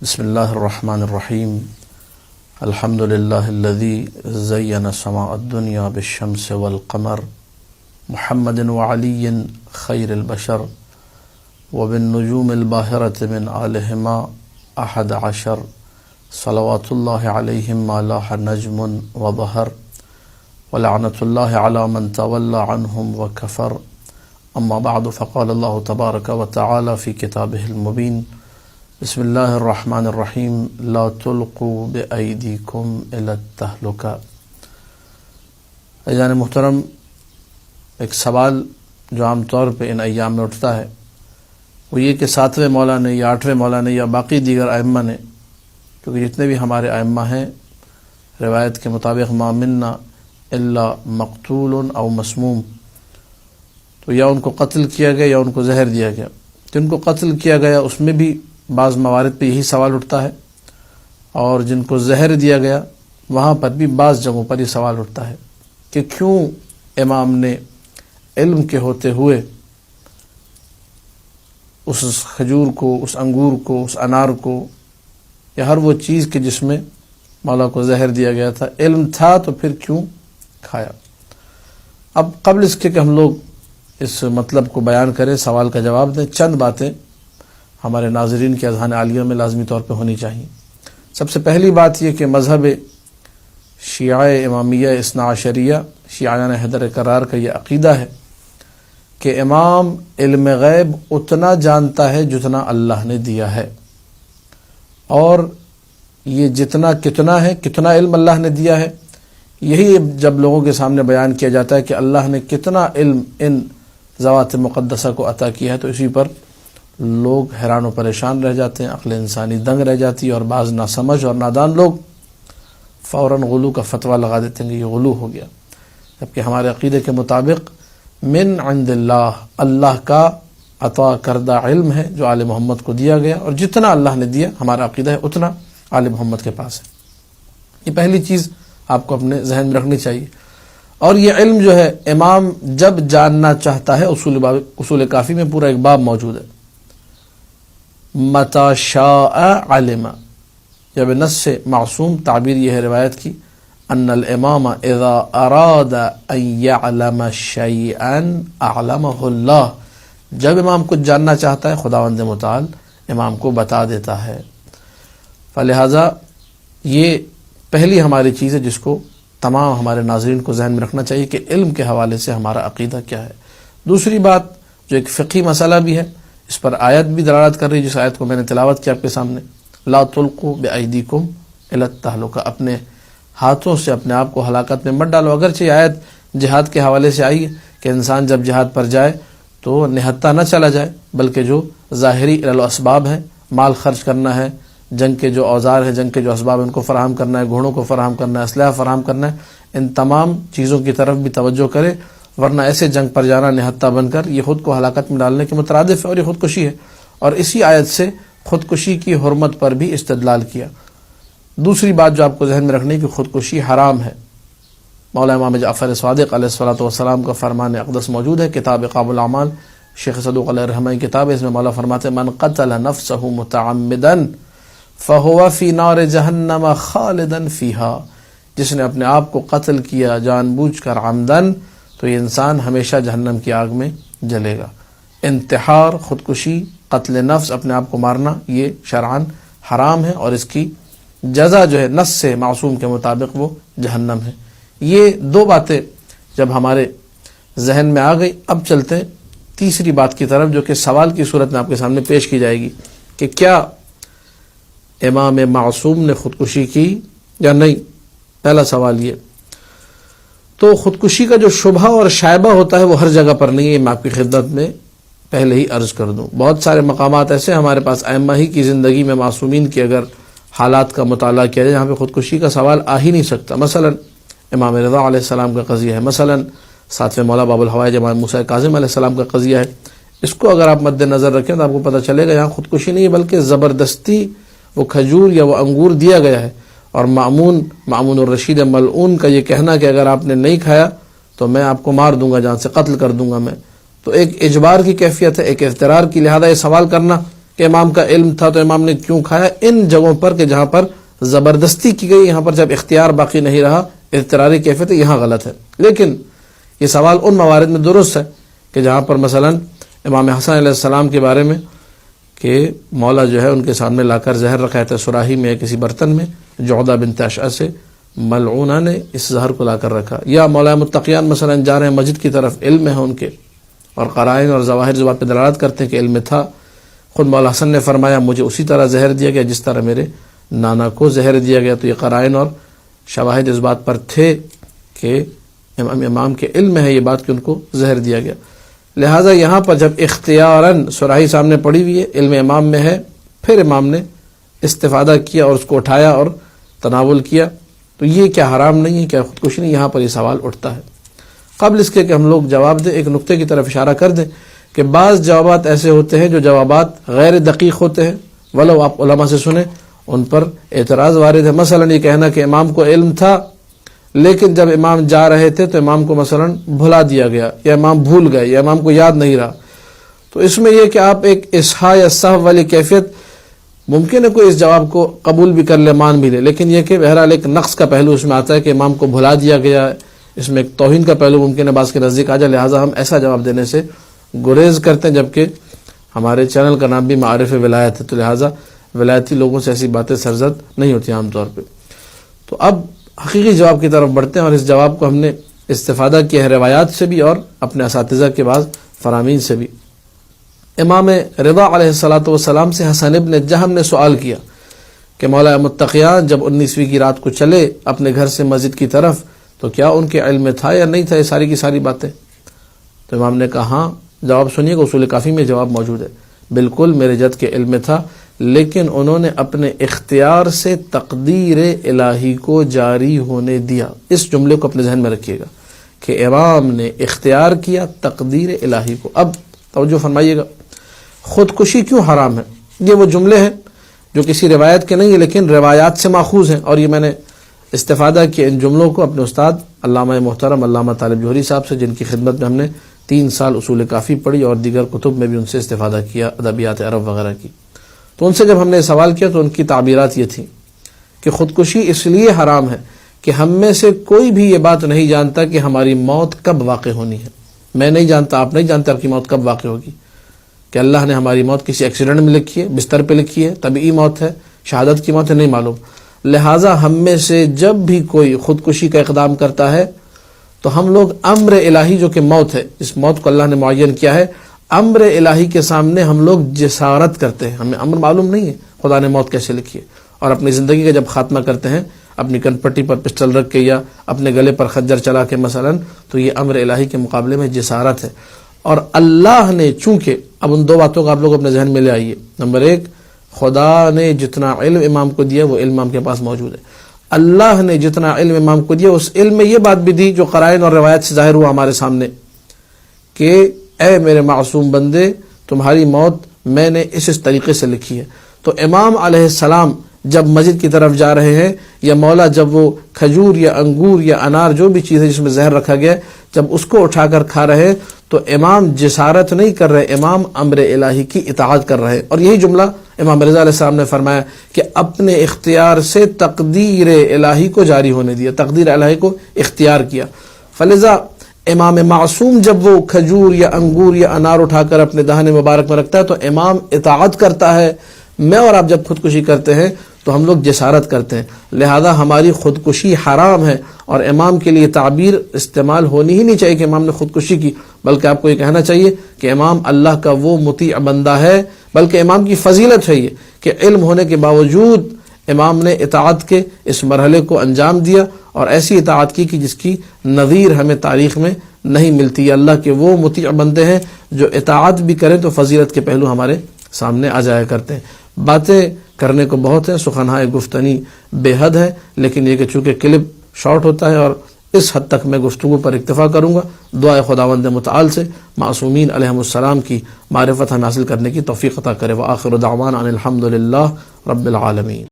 بسم الله الرحمن الرحيم. الحمد لله الذي زين سماء الدنيا بالشمس والقمر محمد وعلي خير البشر وبالنجوم الباهرة من آلهما 11 صلوات الله عليهم ما لاح نجم وظهر ولعنة الله على من تولى عنهم وكفر. أما بعد فقال الله تبارك وتعالى في كتابه المبين بسم الله الرحمن الرحيم لا تلقوا بأيديكم إلى التهلكة. عزیزان محترم، ایک سوال جو عام طور پہ ان ایام میں اٹھتا ہے وہ یہ کہ 7ویں مولا نے یا 8ویں مولا نے یا باقی دیگر ائمہ نے، کیونکہ جتنے بھی ہمارے ائمہ ہیں روایت کے مطابق ما منا الا مقتول او مسموم، تو یا ان کو قتل کیا گیا یا ان کو زہر دیا گیا. جن کو قتل کیا گیا اس میں بھی بعض موارد پہ یہی سوال اٹھتا ہے، اور جن کو زہر دیا گیا وہاں پر بھی بعض جگہوں پر یہ سوال اٹھتا ہے کہ کیوں امام نے علم کے ہوتے ہوئے اس کھجور کو، اس انگور کو، اس انار کو یا ہر وہ چیز کے جس میں مولا کو زہر دیا گیا تھا، علم تھا تو پھر کیوں کھایا؟ اب قبل اس کے کہ ہم لوگ اس مطلب کو بیان کریں، سوال کا جواب دیں، چند باتیں ہمارے ناظرین کے اذہان عالیہ میں لازمی طور پہ ہونی چاہیے. سب سے پہلی بات یہ کہ مذہب شیعہ امامیہ اثنا عشریہ شیعیان حیدر کرار کا یہ عقیدہ ہے کہ امام علم غیب اتنا جانتا ہے جتنا اللہ نے دیا ہے، اور یہ جتنا کتنا علم اللہ نے دیا ہے، یہی جب لوگوں کے سامنے بیان کیا جاتا ہے کہ اللہ نے کتنا علم ان ذوات مقدسہ کو عطا کیا ہے، تو اسی پر لوگ حیران و پریشان رہ جاتے ہیں، عقل انسانی دنگ رہ جاتی ہے، اور بعض ناسمجھ اور نادان لوگ فوراً غلو کا فتویٰ لگا دیتے ہیں کہ یہ غلو ہو گیا، جبکہ ہمارے عقیدے کے مطابق من عند اللہ کا عطا کردہ علم ہے جو آل محمد کو دیا گیا، اور جتنا اللہ نے دیا ہمارا عقیدہ ہے اتنا آل محمد کے پاس ہے. یہ پہلی چیز آپ کو اپنے ذہن میں رکھنی چاہیے. اور یہ علم جو ہے امام جب جاننا چاہتا ہے، اصول کافی میں پورا ایک باب موجود ہے، متی شاء علم، جب نص سے معصوم تعبیر یہ ہے روایت کی ان الامام اذا اراد ان يعلم شيئا اعلمه اللہ، جب امام کچھ جاننا چاہتا ہے خداوند متعال امام کو بتا دیتا ہے. فلہذا یہ پہلی ہماری چیز ہے جس کو تمام ہمارے ناظرین کو ذہن میں رکھنا چاہیے کہ علم کے حوالے سے ہمارا عقیدہ کیا ہے. دوسری بات جو ایک فقہی مسئلہ بھی ہے، اس پر آیت بھی دلالت کر رہی ہے، جس آیت کو میں نے تلاوت کیا آپ کے سامنے، لا تلقوا بأیدیکم الی التہلکہ، اپنے ہاتھوں سے اپنے آپ کو ہلاکت میں مت ڈالو. اگرچہ آیت جہاد کے حوالے سے آئی ہے کہ انسان جب جہاد پر جائے تو نہتہ نہ چلا جائے، بلکہ جو ظاہری اسباب ہیں، مال خرچ کرنا ہے، جنگ کے جو اوزار ہیں، جنگ کے جو اسباب ہیں ان کو فراہم کرنا ہے، گھوڑوں کو فراہم کرنا ہے، اسلحہ فراہم کرنا ہے، ان تمام چیزوں کی طرف بھی توجہ کرے، ورنہ ایسے جنگ پر جانا نہتہ بن کر یہ خود کو ہلاکت میں ڈالنے کے مترادف ہے، اور یہ خودکشی ہے. اور اسی آیت سے خودکشی کی حرمت پر بھی استدلال کیا. دوسری بات جو آپ کو ذہن میں رکھنی ہے کہ خودکشی حرام ہے. مولا امام جعفر صادق علیہ الصلوۃ والسلام کا فرمان اقدس موجود ہے، کتاب عقاب الاعمال، شیخ صدوق علیہ الرحمہ کی کتاب ہے، اس میں مولا فرماتے ہیں من قتل نفسه متعمدا فهو في نار جہنم خالدا فيها، جس نے اپنے آپ کو قتل کیا جان بوجھ کر عمدن تو یہ انسان ہمیشہ جہنم کی آگ میں جلے گا. انتحار، خودکشی، قتل نفس، اپنے آپ کو مارنا، یہ شرعاً حرام ہے، اور اس کی جزا جو ہے نص سے معصوم کے مطابق وہ جہنم ہے. یہ دو باتیں جب ہمارے ذہن میں آ گئی، اب چلتے ہیں تیسری بات کی طرف جو کہ سوال کی صورت میں آپ کے سامنے پیش کی جائے گی کہ کیا امام معصوم نے خودکشی کی یا نہیں. پہلا سوال یہ تو خودکشی کا جو شبہ اور شائبہ ہوتا ہے وہ ہر جگہ پر نہیں ہے. میں آپ کی خدمت میں پہلے ہی عرض کر دوں، بہت سارے مقامات ایسے ہمارے پاس ائمہ ہی کی زندگی میں معصومین کی اگر حالات کا مطالعہ کیا جائے جہاں پہ خودکشی کا سوال آ ہی نہیں سکتا. مثلا امام رضا علیہ السلام کا قضیہ ہے، مثلا 7ویں مولا باب الحوائج امام موسیٰ کاظم علیہ السلام کا قضیہ ہے. اس کو اگر آپ مد نظر رکھیں تو آپ کو پتہ چلے گا یہاں خودکشی نہیں ہے، بلکہ زبردستی وہ کھجور یا وہ انگور دیا گیا ہے. اور مامون الرشید ملعون کا یہ کہنا کہ اگر آپ نے نہیں کھایا تو میں آپ کو مار دوں گا، جان سے قتل کر دوں گا میں، تو ایک اجبار کی کیفیت ہے، ایک اضطرار کی. لہذا یہ سوال کرنا کہ امام کا علم تھا تو امام نے کیوں کھایا، ان جگہوں پر کہ جہاں پر زبردستی کی گئی، یہاں پر جب اختیار باقی نہیں رہا، اضطراری کیفیت ہے، یہاں غلط ہے۔ لیکن یہ سوال ان موارد میں درست ہے کہ جہاں پر مثلا امام حسن علیہ السلام کے بارے میں کہ مولا جو ہے ان کے سامنے لا کر زہر رکھا تھا سراہی میں کسی برتن میں، جعدہ بنت اشعث سے ملعونہ نے اس زہر کو لا کر رکھا، یا مولا متقیان مثلا جا رہے ہیں مسجد کی طرف، علم ہے ان کے اور قرائن اور ظواہر جو بات پہ دلالت کرتے ہیں کہ علم تھا، خود مولا حسن نے فرمایا مجھے اسی طرح زہر دیا گیا جس طرح میرے نانا کو زہر دیا گیا، تو یہ قرائن اور شواہد اس بات پر تھے کہ امام کے علم ہے یہ بات کہ ان کو زہر دیا گیا۔ لہٰذا یہاں پر جب اختیاراً سراہی سامنے پڑی ہوئی ہے، علم امام میں ہے، پھر امام نے استفادہ کیا اور اس کو اٹھایا اور تناول کیا، تو یہ کیا حرام نہیں ہے، کیا خودکشی نہیں؟ یہاں پر یہ سوال اٹھتا ہے۔ قبل اس کے کہ ہم لوگ جواب دیں، ایک نقطے کی طرف اشارہ کر دیں کہ بعض جوابات ایسے ہوتے ہیں جو جوابات غیر دقیق ہوتے ہیں، ولو آپ علماء سے سنیں، ان پر اعتراض وارد ہے۔ مثلا یہ کہنا کہ امام کو علم تھا لیکن جب امام جا رہے تھے تو امام کو مثلا بھلا دیا گیا، یا امام بھول گئے، یا امام کو یاد نہیں رہا، تو اس میں یہ کہ آپ ایک اصحاء یا صحو والی کیفیت، ممکن ہے کوئی اس جواب کو قبول بھی کر لے، مان بھی لے، لیکن یہ کہ بہرحال ایک نقص کا پہلو اس میں آتا ہے کہ امام کو بھلا دیا گیا، اس میں ایک توہین کا پہلو ممکن ہے بعض کے نزدیک آ جائے، لہٰذا ہم ایسا جواب دینے سے گریز کرتے ہیں، جبکہ ہمارے چینل کا نام بھی معارف ولایت ہے، تو لہٰذا ولایتی لوگوں سے ایسی باتیں سرزد نہیں ہوتی عام طور پہ۔ تو اب حقیقی جواب کی طرف بڑھتے ہیں، اور اس جواب کو ہم نے استفادہ کیا ہے روایات سے بھی اور اپنے اساتذہ کے بعض فرامین سے بھی۔ امام رضا علیہ السلام سے حسن ابن جہم نے سوال کیا کہ مولا متقیان جب 19ویں کی رات کو چلے اپنے گھر سے مسجد کی طرف تو کیا ان کے علم میں تھا یا نہیں تھا یہ ساری کی ساری باتیں؟ تو امام نے کہا ہاں، جواب سنیے کہ اصول کافی میں جواب موجود ہے، بالکل میرے جد کے علم میں تھا، لیکن انہوں نے اپنے اختیار سے تقدیر الہی کو جاری ہونے دیا۔ اس جملے کو اپنے ذہن میں رکھیے گا کہ امام نے اختیار کیا تقدیر الہی کو۔ اب توجہ فرمائیے گا، خودکشی کیوں حرام ہے؟ یہ وہ جملے ہیں جو کسی روایت کے نہیں ہیں لیکن روایات سے ماخوذ ہیں، اور یہ میں نے استفادہ کیا ان جملوں کو اپنے استاد علامہ محترم علامہ طالب جوہری صاحب سے، جن کی خدمت میں ہم نے 3 سال اصول کافی پڑھی اور دیگر کتب میں بھی ان سے استفادہ کیا، ادبیات عرب وغیرہ کی۔ تو ان سے جب ہم نے سوال کیا تو ان کی تعبیرات یہ تھیں کہ خودکشی اس لیے حرام ہے کہ ہم میں سے کوئی بھی یہ بات نہیں جانتا کہ ہماری موت کب واقع ہونی ہے۔ میں نہیں جانتا، آپ نہیں جانتے آپ کی موت کب واقع ہوگی، کہ اللہ نے ہماری موت کسی ایکسیڈنٹ میں لکھی ہے، بستر پہ لکھی ہے، طبعی موت ہے، شہادت کی موت ہے، نہیں معلوم۔ لہٰذا ہم میں سے جب بھی کوئی خودکشی کا اقدام کرتا ہے تو ہم لوگ امر الہی جو کہ موت ہے، اس موت کو اللہ نے معین کیا ہے، امر الہی کے سامنے ہم لوگ جسارت کرتے ہیں، ہمیں امر معلوم نہیں ہے خدا نے موت کیسے لکھی ہے، اور اپنی زندگی کا جب خاتمہ کرتے ہیں اپنی کن پٹی پر پسٹل رکھ کے یا اپنے گلے پر خنجر چلا کے مثلا، تو یہ امر الہی کے مقابلے میں جسارت ہے۔ اور اللہ نے چونکہ، اب ان 2 باتوں کو آپ لوگ اپنے ذہن میں لے آئیے، نمبر 1، خدا نے جتنا علم امام کو دیا وہ علم امام کے پاس موجود ہے، اللہ نے جتنا علم امام کو دیا اس علم میں یہ بات بھی دی جو قرائن اور روایت سے ظاہر ہوا ہمارے سامنے کہ اے میرے معصوم بندے تمہاری موت میں نے اس طریقے سے لکھی ہے۔ تو امام علیہ السلام جب مسجد کی طرف جا رہے ہیں، یا مولا جب وہ کھجور یا انگور یا انار جو بھی چیز ہے جس میں زہر رکھا گیا جب اس کو اٹھا کر کھا رہے ہیں، تو امام جسارت نہیں کر رہے، امام امر الہی کی اطاعت کر رہے ہیں۔ اور یہی جملہ امام رضا علیہ السلام نے فرمایا کہ اپنے اختیار سے تقدیر الہی کو جاری ہونے دیا، تقدیر الہی کو اختیار کیا۔ فلذا امام معصوم جب وہ کھجور یا انگور یا انار اٹھا کر اپنے دہن مبارک میں رکھتا ہے تو امام اطاعت کرتا ہے۔ میں اور آپ جب خودکشی کرتے ہیں تو ہم لوگ جسارت کرتے ہیں، لہذا ہماری خودکشی حرام ہے، اور امام کے لیے تعبیر استعمال ہونی ہی نہیں چاہیے کہ امام نے خودکشی کی، بلکہ آپ کو یہ کہنا چاہیے کہ امام اللہ کا وہ مطیع بندہ ہے، بلکہ امام کی فضیلت ہے یہ کہ علم ہونے کے باوجود امام نے اطاعت کے اس مرحلے کو انجام دیا، اور ایسی اطاعت کی کہ جس کی نظیر ہمیں تاریخ میں نہیں ملتی۔ اللہ کے وہ مطیع بندے ہیں جو اطاعت بھی کریں تو فضیلت کے پہلو ہمارے سامنے آ جایا کرتے ہیں۔ باتیں کرنے کو بہت ہیں، سخنہائے گفتنی بے حد ہے، لیکن یہ کہ چونکہ کلپ شارٹ ہوتا ہے اور اس حد تک میں گفتگو پر اکتفا کروں گا۔ دعائے خداوند متعال سے معصومین علیہم السلام کی معرفت ہم حاصل کرنے کی توفیق عطا کرے۔ وآخر دعوانا ان الحمد للہ رب العالمین۔